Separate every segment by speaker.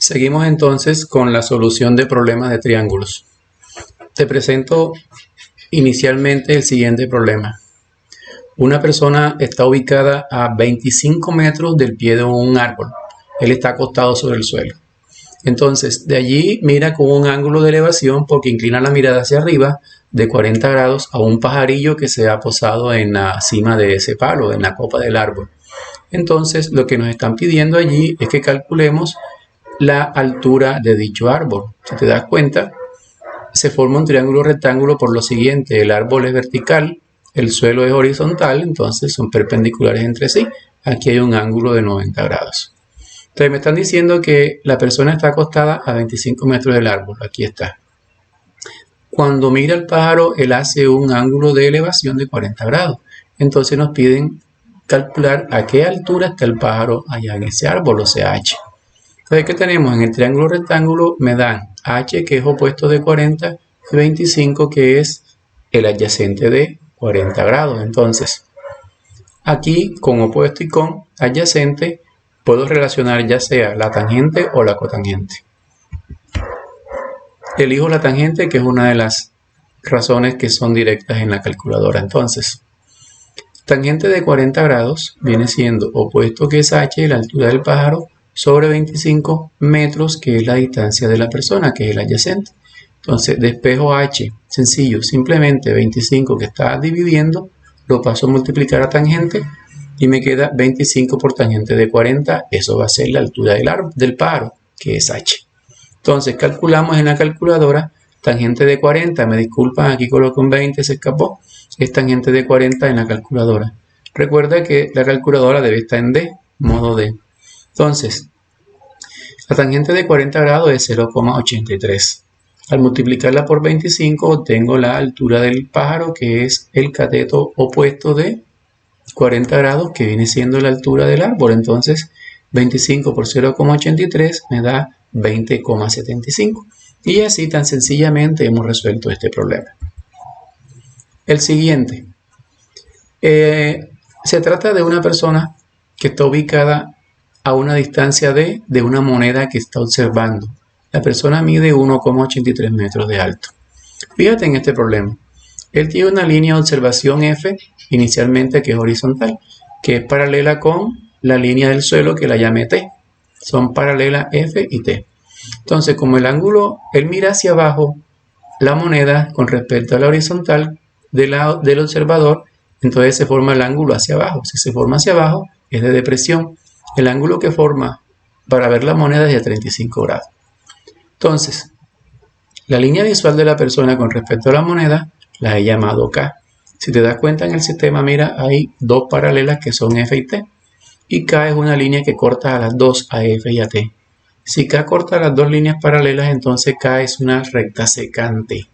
Speaker 1: Seguimos entonces con la solución de problemas de triángulos. Te presento inicialmente el siguiente problema. Una persona está ubicada a 25 metros del pie de un árbol. Él está acostado sobre el suelo. Entonces, de allí mira con un ángulo de elevación porque inclina la mirada hacia arriba de 40 grados a un pajarillo que se ha posado en la cima de ese palo, en la copa del árbol. Entonces, lo que nos están pidiendo allí es que calculemos la altura de dicho árbol. Si te das cuenta, se forma un triángulo rectángulo por lo siguiente: el árbol es vertical, el suelo es horizontal, entonces son perpendiculares entre sí. Aquí hay un ángulo de 90 grados. Entonces me están diciendo que la persona está acostada a 25 metros del árbol. Aquí está. Cuando mira al pájaro, él hace un ángulo de elevación de 40 grados. Entonces nos piden calcular a qué altura está el pájaro allá en ese árbol, o sea, h. Entonces, ¿qué tenemos? En el triángulo rectángulo me dan h, que es opuesto de 40, y 25, que es el adyacente de 40 grados. Entonces, aquí con opuesto y con adyacente puedo relacionar ya sea la tangente o la cotangente. Elijo la tangente, que es una de las razones que son directas en la calculadora. Entonces, tangente de 40 grados viene siendo opuesto, que es h, la altura del pájaro, sobre 25 metros, que es la distancia de la persona, que es el adyacente. Entonces, despejo h, sencillo, simplemente 25 que está dividiendo, lo paso a multiplicar a tangente y me queda 25 por tangente de 40. Eso va a ser la altura del pájaro, que es h. Entonces, calculamos en la calculadora tangente de 40. Me disculpan, aquí coloco un 20, se escapó. Es tangente de 40 en la calculadora. Recuerda que la calculadora debe estar en D, modo D. Entonces, la tangente de 40 grados es 0,83. Al multiplicarla por 25 obtengo la altura del pájaro, que es el cateto opuesto de 40 grados, que viene siendo la altura del árbol. Entonces, 25 por 0,83 me da 20,75. Y así tan sencillamente hemos resuelto este problema. El siguiente. Se trata de una persona que está ubicada a una distancia de una moneda que está observando. La persona mide 1,83 metros de alto. Fíjate en este problema. Él tiene una línea de observación F, inicialmente, que es horizontal, que es paralela con la línea del suelo, que la llamé T. Son paralelas F y T. Entonces, como el ángulo, él mira hacia abajo la moneda con respecto a la horizontal del observador, entonces se forma el ángulo hacia abajo. Si se forma hacia abajo, es de depresión. El ángulo que forma para ver la moneda es de 35 grados. Entonces, la línea visual de la persona con respecto a la moneda la he llamado K. Si te das cuenta en el sistema, mira, hay dos paralelas que son F y T. Y K es una línea que corta a las dos, a F y a T. Si K corta las dos líneas paralelas, entonces K es una recta secante.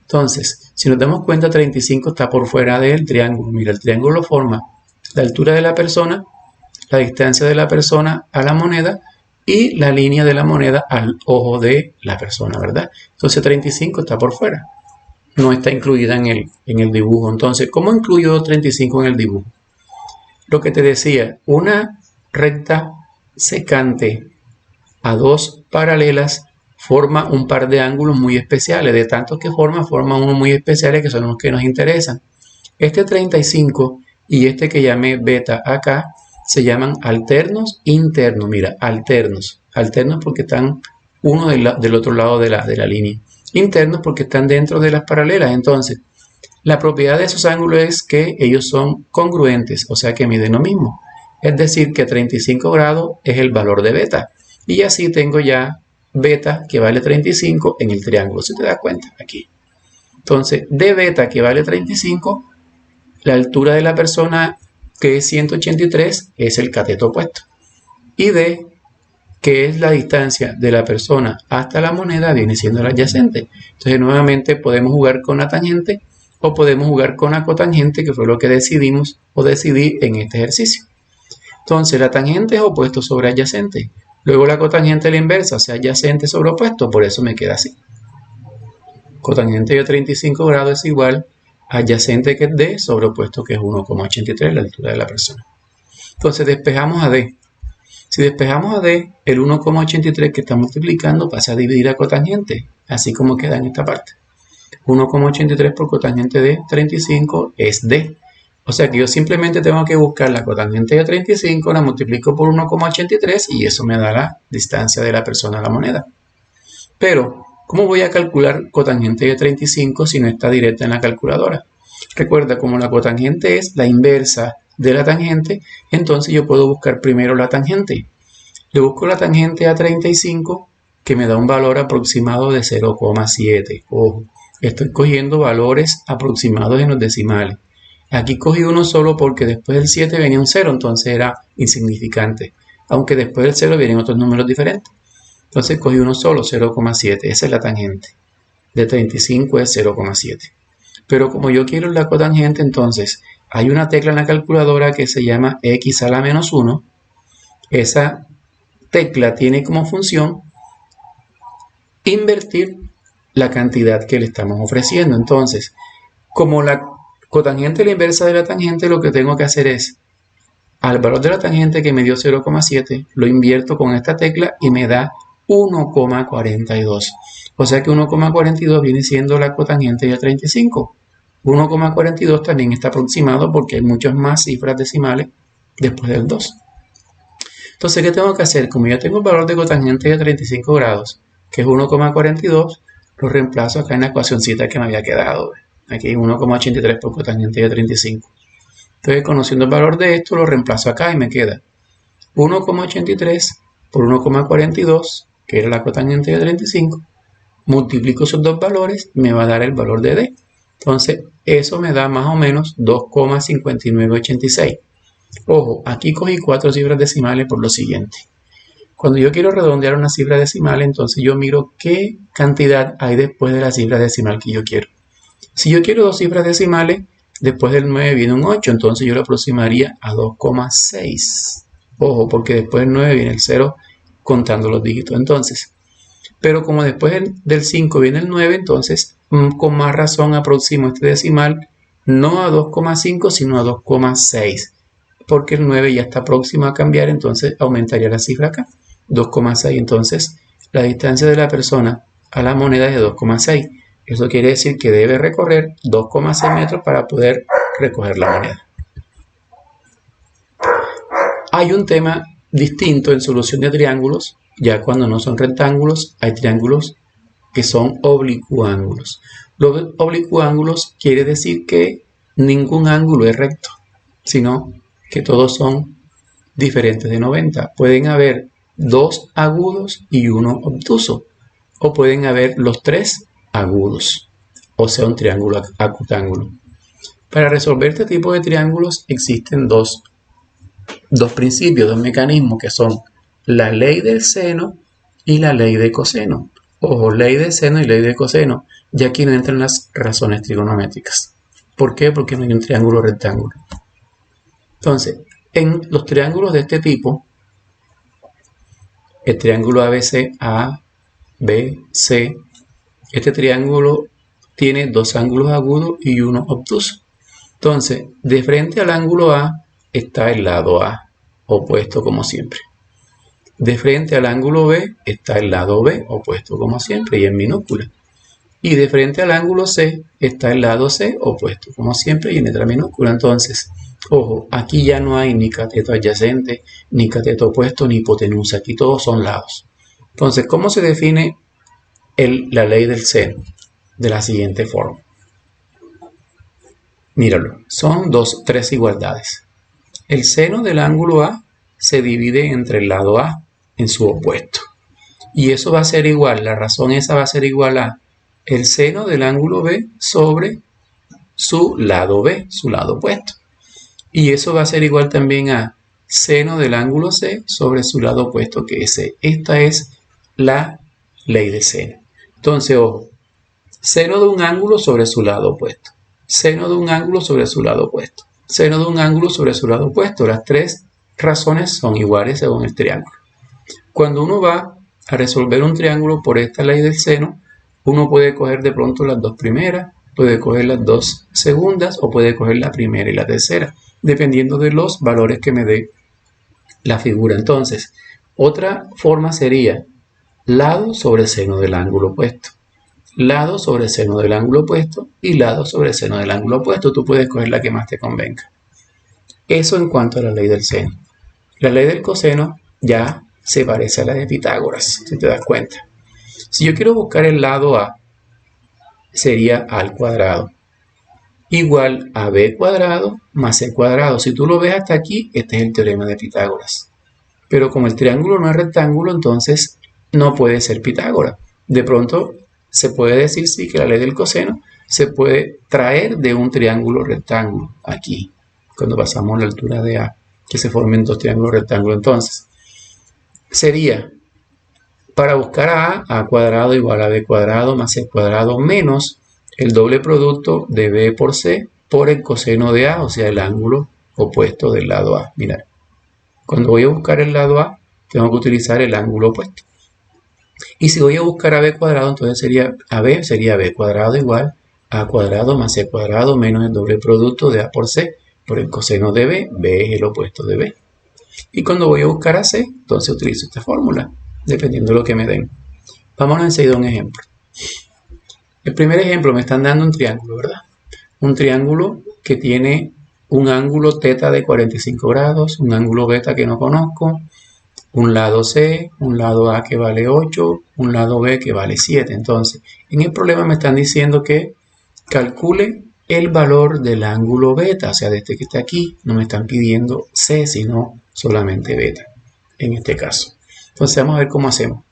Speaker 1: Entonces, si nos damos cuenta, 35 está por fuera del triángulo. Mira, el triángulo forma la altura de la persona, la distancia de la persona a la moneda y la línea de la moneda al ojo de la persona, ¿verdad? Entonces 35 está por fuera, no está incluida en el dibujo. Entonces, ¿cómo incluyo 35 en el dibujo? Lo que te decía, una recta secante a dos paralelas forma un par de ángulos muy especiales. De tantos que forma unos muy especiales que son los que nos interesan. Este 35 y este que llamé beta acá se llaman alternos internos. Mira, alternos. Alternos porque están uno del otro lado de la línea. Internos porque están dentro de las paralelas. Entonces, la propiedad de esos ángulos es que ellos son congruentes, o sea que miden lo mismo. Es decir, que 35 grados es el valor de beta. Y así tengo ya beta, que vale 35 en el triángulo, si te das cuenta aquí. Entonces, de beta, que vale 35, la altura de la persona, que es 183, es el cateto opuesto. Y D, que es la distancia de la persona hasta la moneda, viene siendo el adyacente. Entonces, nuevamente podemos jugar con la tangente o podemos jugar con la cotangente, que fue lo que decidimos o decidí en este ejercicio. Entonces, la tangente es opuesto sobre adyacente. Luego la cotangente es la inversa, o sea, adyacente sobre opuesto, por eso me queda así. Cotangente de 35 grados es igual a adyacente, que es D, sobre opuesto, que es 1,83, la altura de la persona. Entonces despejamos a D. Si despejamos a D, el 1,83 que está multiplicando pasa a dividir a cotangente, así como queda en esta parte. 1,83 por cotangente de 35 es D. O sea que yo simplemente tengo que buscar la cotangente de 35, la multiplico por 1,83 y eso me da la distancia de la persona a la moneda. Pero, ¿cómo voy a calcular cotangente de 35 si no está directa en la calculadora? Recuerda, como la cotangente es la inversa de la tangente, entonces yo puedo buscar primero la tangente. Le busco la tangente a 35, que me da un valor aproximado de 0,7. Ojo, estoy cogiendo valores aproximados en los decimales. Aquí cogí uno solo porque después del 7 venía un 0, entonces era insignificante. Aunque después del 0 vienen otros números diferentes. Entonces cogí uno solo, 0,7. Esa es la tangente. De 35 es 0,7. Pero como yo quiero la cotangente, entonces hay una tecla en la calculadora que se llama x a la menos 1. Esa tecla tiene como función invertir la cantidad que le estamos ofreciendo. Entonces, como la cotangente es la inversa de la tangente, lo que tengo que hacer es, al valor de la tangente que me dio 0,7, lo invierto con esta tecla y me da 1,42. O sea que 1,42 viene siendo la cotangente de 35. 1,42 también está aproximado porque hay muchas más cifras decimales después del 2. Entonces, ¿qué tengo que hacer? Como ya tengo el valor de cotangente de 35 grados, que es 1,42, lo reemplazo acá en la ecuacioncita que me había quedado. Aquí 1,83 por cotangente de 35. Entonces, conociendo el valor de esto, lo reemplazo acá y me queda 1,83 por 1,42, que era la cotangente de 35. Multiplico esos dos valores, me va a dar el valor de D. Entonces, eso me da más o menos 2,5986. Ojo, aquí cogí 4 cifras decimales por lo siguiente. Cuando yo quiero redondear una cifra decimal, entonces yo miro qué cantidad hay después de la cifra decimal que yo quiero. Si yo quiero 2 cifras decimales, después del 9 viene un 8, entonces yo lo aproximaría a 2,6. Ojo, porque después del 9 viene el 0 contando los dígitos. Entonces, pero como después del 5 viene el 9, entonces con más razón aproximo este decimal no a 2,5 sino a 2,6. Porque el 9 ya está próximo a cambiar, entonces aumentaría la cifra acá, 2,6. Entonces, la distancia de la persona a la moneda es de 2,6. Eso quiere decir que debe recorrer 2,6 metros para poder recoger la moneda. Hay un tema distinto en solución de triángulos. Ya cuando no son rectángulos, hay triángulos que son oblicuángulos. Los oblicuángulos quiere decir que ningún ángulo es recto, sino que todos son diferentes de 90. Pueden haber 2 agudos y 1 obtuso, o pueden haber los 3 agudos, o sea, un triángulo acutángulo. Para resolver este tipo de triángulos existen dos principios, dos mecanismos, que son la ley del seno y la ley de coseno. Ojo, ley de seno y ley de coseno. Ya aquí no entran las razones trigonométricas. ¿Por qué? Porque no hay un triángulo rectángulo. Entonces, en los triángulos de este tipo, el triángulo ABC, A, B, C, este triángulo tiene 2 ángulos agudos y 1 obtuso. Entonces, de frente al ángulo A está el lado A, opuesto como siempre. De frente al ángulo B está el lado B, opuesto como siempre, y en minúscula. Y de frente al ángulo C está el lado C, opuesto como siempre, y en letra minúscula. Entonces, ojo, aquí ya no hay ni cateto adyacente, ni cateto opuesto, ni hipotenusa. Aquí todos son lados. Entonces, ¿cómo se define la ley del seno? De la siguiente forma. Míralo, son 3 igualdades. El seno del ángulo A se divide entre el lado A en su opuesto. Y eso va a ser igual, la razón esa va a ser igual a el seno del ángulo B sobre su lado B, su lado opuesto. Y eso va a ser igual también a seno del ángulo C sobre su lado opuesto, que es C. Esta es la ley de seno. Entonces, ojo, seno de un ángulo sobre su lado opuesto. Seno de un ángulo sobre su lado opuesto. Seno de un ángulo sobre su lado opuesto. Las 3 razones son iguales según el triángulo. Cuando uno va a resolver un triángulo por esta ley del seno, uno puede coger de pronto las 2 primeras, puede coger las 2 segundas o puede coger la primera y la tercera, dependiendo de los valores que me dé la figura. Entonces, otra forma sería lado sobre seno del ángulo opuesto. Lado sobre seno del ángulo opuesto y lado sobre seno del ángulo opuesto. Tú puedes coger la que más te convenga. Eso en cuanto a la ley del seno. La ley del coseno ya se parece a la de Pitágoras, si te das cuenta. Si yo quiero buscar el lado A, sería A al cuadrado igual a B cuadrado más C cuadrado. Si tú lo ves hasta aquí, este es el teorema de Pitágoras. Pero como el triángulo no es rectángulo, entonces no puede ser Pitágoras. De pronto se puede decir sí que la ley del coseno se puede traer de un triángulo rectángulo aquí, cuando pasamos la altura de A, que se formen dos triángulos rectángulos. Entonces, sería, para buscar a cuadrado igual a B cuadrado más C cuadrado menos el doble producto de B por C por el coseno de A, o sea, el ángulo opuesto del lado A. Mirad, cuando voy a buscar el lado A, tengo que utilizar el ángulo opuesto. Y si voy a buscar a B cuadrado, entonces sería B cuadrado igual a A cuadrado más C cuadrado menos el doble producto de A por C por el coseno de B. B es el opuesto de B. Y cuando voy a buscar a C, entonces utilizo esta fórmula, dependiendo de lo que me den. Vamos enseguida a un ejemplo. El primer ejemplo, me están dando un triángulo, ¿verdad? Un triángulo que tiene un ángulo θ de 45 grados, un ángulo beta que no conozco, un lado C, un lado A que vale 8, un lado B que vale 7. Entonces, en el problema me están diciendo que calcule el valor del ángulo beta, o sea, de este que está aquí. No me están pidiendo C, sino solamente beta, en este caso. Entonces, vamos a ver cómo hacemos.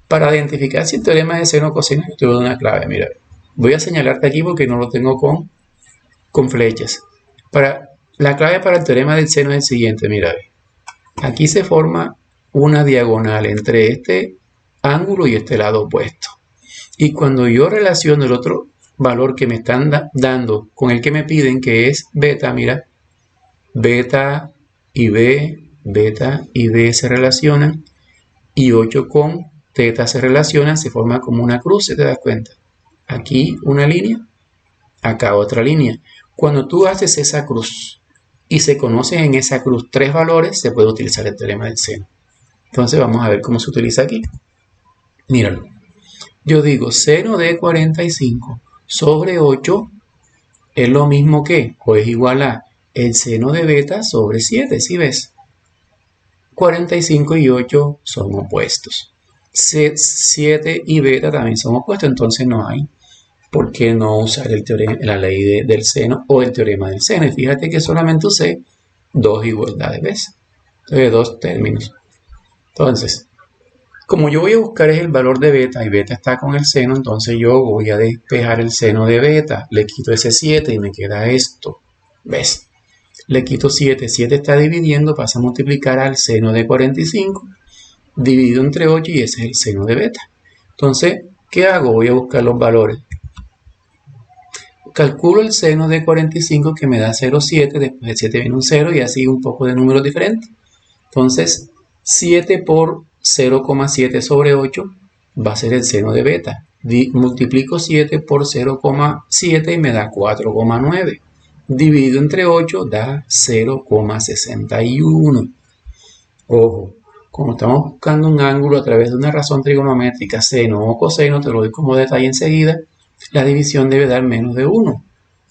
Speaker 1: Para identificar si el teorema de seno o coseno, yo te voy a dar una clave. Mira, voy a señalarte aquí porque no lo tengo con flechas. La clave para el teorema del seno es el siguiente. Mira, aquí se forma una diagonal entre este ángulo y este lado opuesto. Y cuando yo relaciono el otro valor que me están dando con el que me piden, que es beta, mira, beta y B se relacionan y 8 con θ se relacionan, se forma como una cruz, ¿se te das cuenta? Aquí una línea, acá otra línea. Cuando tú haces esa cruz y se conocen en esa cruz tres valores, se puede utilizar el teorema del seno. Entonces vamos a ver cómo se utiliza aquí. Míralo. Yo digo seno de 45 sobre 8 es lo mismo que, o es igual a, el seno de beta sobre 7, ¿sí ves? 45 y 8 son opuestos. 7 y beta también son opuestos, entonces no hay por qué no usar el teorema, la ley del seno o el teorema del seno. Y fíjate que solamente usé dos igualdades, ¿ves? Entonces, dos términos. Entonces, como yo voy a buscar es el valor de beta y beta está con el seno, entonces yo voy a despejar el seno de beta, le quito ese 7 y me queda esto, ¿ves? Le quito 7, 7 está dividiendo, pasa a multiplicar al seno de 45, dividido entre 8 y ese es el seno de beta. Entonces, ¿qué hago? Voy a buscar los valores. Calculo el seno de 45 que me da 0,7, después del 7 viene un 0 y así un poco de números diferentes. Entonces, 7 por 0,7 sobre 8 va a ser el seno de beta. Multiplico 7 por 0,7 y me da 4,9. Dividido entre 8 da 0,61. Ojo, como estamos buscando un ángulo a través de una razón trigonométrica, seno o coseno, te lo doy como detalle enseguida, la división debe dar menos de 1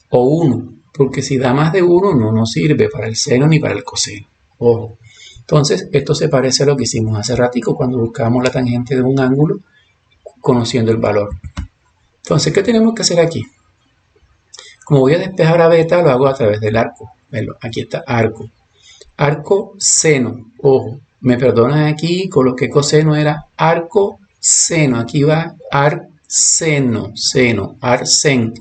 Speaker 1: o 1, porque si da más de 1 no nos sirve para el seno ni para el coseno. Ojo. Entonces, esto se parece a lo que hicimos hace ratico cuando buscamos la tangente de un ángulo conociendo el valor. Entonces, ¿qué tenemos que hacer aquí? Como voy a despejar a beta, lo hago a través del arco. Aquí está, arco. Arco seno. Ojo, me perdonan aquí, coloqué coseno, era arco seno. Aquí va arceno, arcen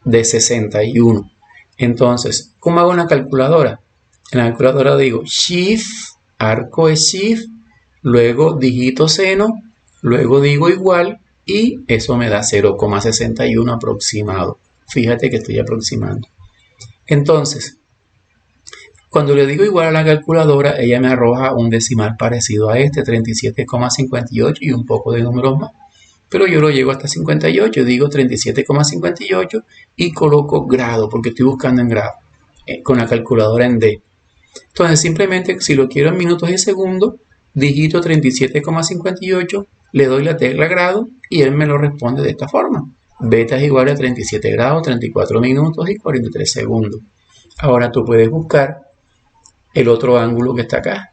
Speaker 1: de 61. Entonces, ¿cómo hago una calculadora? En la calculadora digo shift, arco es shift, luego digito seno, luego digo igual y eso me da 0,61 aproximado. Fíjate que estoy aproximando. Entonces, cuando le digo igual a la calculadora, ella me arroja un decimal parecido a este, 37,58 y un poco de números más. Pero yo lo llevo hasta 58, digo 37,58 y coloco grado, porque estoy buscando en grado, con la calculadora en D. Entonces simplemente si lo quiero en minutos y segundos, digito 37,58, le doy la tecla grado y él me lo responde de esta forma. Beta es igual a 37 grados, 34 minutos y 43 segundos. Ahora tú puedes buscar el otro ángulo que está acá.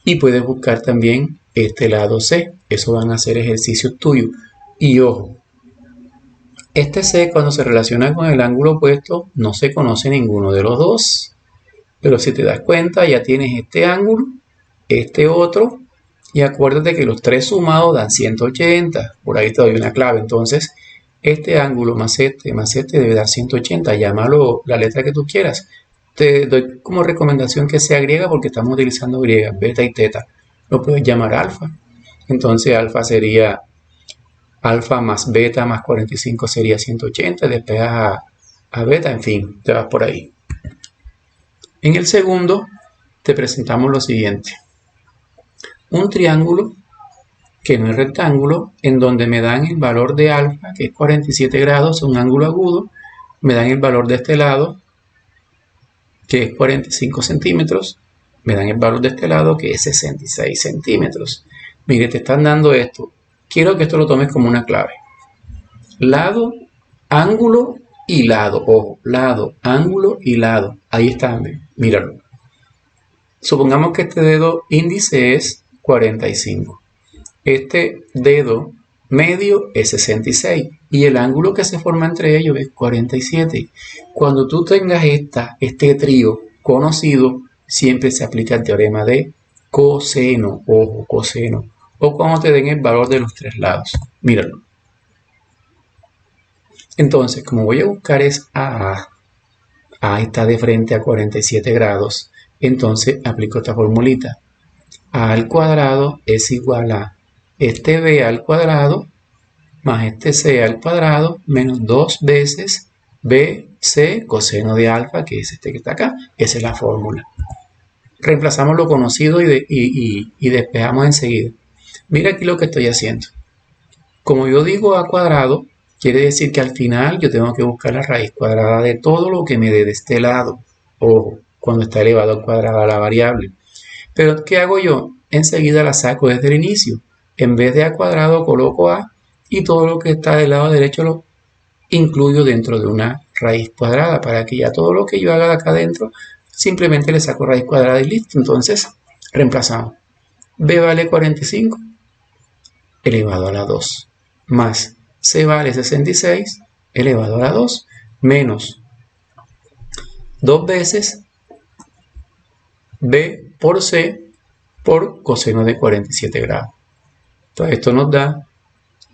Speaker 1: Y puedes buscar también este lado C. Eso van a ser ejercicios tuyos. Y ojo, este C cuando se relaciona con el ángulo opuesto no se conoce ninguno de los dos. Pero si te das cuenta ya tienes este ángulo, este otro. Y acuérdate que los tres sumados dan 180. Por ahí te doy una clave. Entonces, este ángulo más este debe dar 180. Llámalo la letra que tú quieras. Te doy como recomendación que sea griega porque estamos utilizando griega, beta y teta. Lo puedes llamar alfa. Entonces alfa sería alfa más beta más 45 sería 180. Despegas a beta, en fin, te vas por ahí. En el segundo te presentamos lo siguiente. Un triángulo que no es rectángulo, en donde me dan el valor de alfa, que es 47 grados, un ángulo agudo. Me dan el valor de este lado, que es 45 centímetros, me dan el valor de este lado, que es 66 centímetros. Mire, te están dando esto. Quiero que esto lo tomes como una clave. Lado, ángulo y lado. Ojo, lado, ángulo y lado. Ahí está, míralo. Supongamos que este dedo índice es 45. Este dedo medio es 66 y el ángulo que se forma entre ellos es 47. Cuando tú tengas este trío conocido, siempre se aplica el teorema de coseno, ojo, coseno, o cuando te den el valor de los tres lados. Míralo. Entonces, como voy a buscar es A está de frente a 47 grados, entonces aplico esta formulita. A al cuadrado es igual a este B al cuadrado más este C al cuadrado menos 2 veces BC coseno de alfa, que es este que está acá. Esa es la fórmula. Reemplazamos lo conocido y despejamos enseguida. Mira aquí lo que estoy haciendo. Como yo digo A cuadrado, quiere decir que al final yo tengo que buscar la raíz cuadrada de todo lo que me dé de este lado. Ojo, cuando está elevado al cuadrado a la variable. Pero ¿qué hago yo? Enseguida la saco desde el inicio. En vez de A cuadrado coloco A y todo lo que está del lado derecho lo incluyo dentro de una raíz cuadrada para que ya todo lo que yo haga de acá adentro simplemente le saco raíz cuadrada y listo. Entonces reemplazamos. B vale 45 elevado a la 2 más C vale 66 elevado a la 2 menos 2 veces B por C por coseno de 47 grados. Entonces esto nos da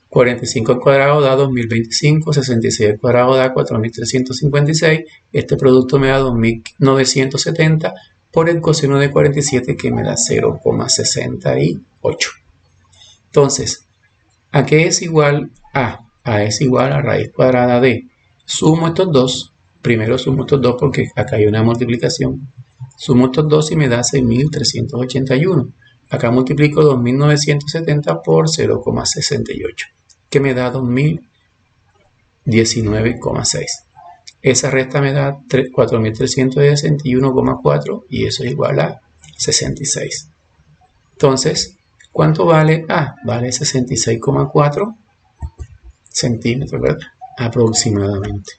Speaker 1: 45 al cuadrado da 2025, 66 al cuadrado da 4356. Este producto me da 2970 por el coseno de 47 que me da 0,68. Entonces, ¿a qué es igual A? A es igual a raíz cuadrada de. Sumo estos dos. Primero sumo estos dos porque acá hay una multiplicación. Sumo estos dos y me da 6381. Acá multiplico 2970 por 0,68, que me da 2019,6. Esa resta me da 4361,4 y eso es igual a 66. Entonces, ¿cuánto vale A? Vale 66,4 centímetros, ¿verdad? Aproximadamente.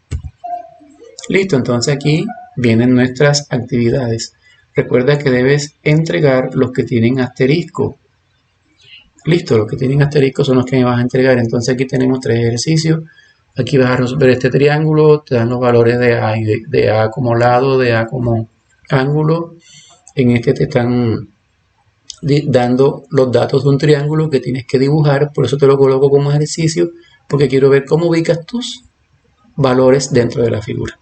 Speaker 1: Listo, entonces aquí vienen nuestras actividades. Recuerda que debes entregar los que tienen asterisco. Listo, los que tienen asterisco son los que me vas a entregar. Entonces aquí tenemos 3 ejercicios. Aquí vas a resolver este triángulo. Te dan los valores de A, de A como lado, de A como ángulo. En este te están dando los datos de un triángulo que tienes que dibujar. Por eso te lo coloco como ejercicio, porque quiero ver cómo ubicas tus valores dentro de la figura.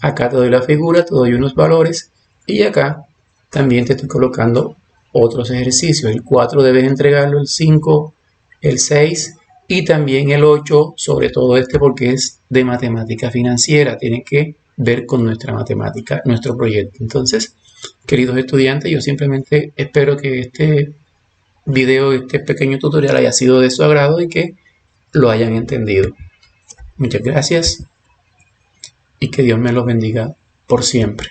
Speaker 1: Acá te doy la figura, te doy unos valores. Y acá también te estoy colocando otros ejercicios. El 4 debes entregarlo, el 5, el 6 y también el 8, sobre todo este porque es de matemática financiera. Tiene que ver con nuestra matemática, nuestro proyecto. Entonces, queridos estudiantes, yo simplemente espero que este video, este pequeño tutorial haya sido de su agrado y que lo hayan entendido. Muchas gracias y que Dios me los bendiga por siempre.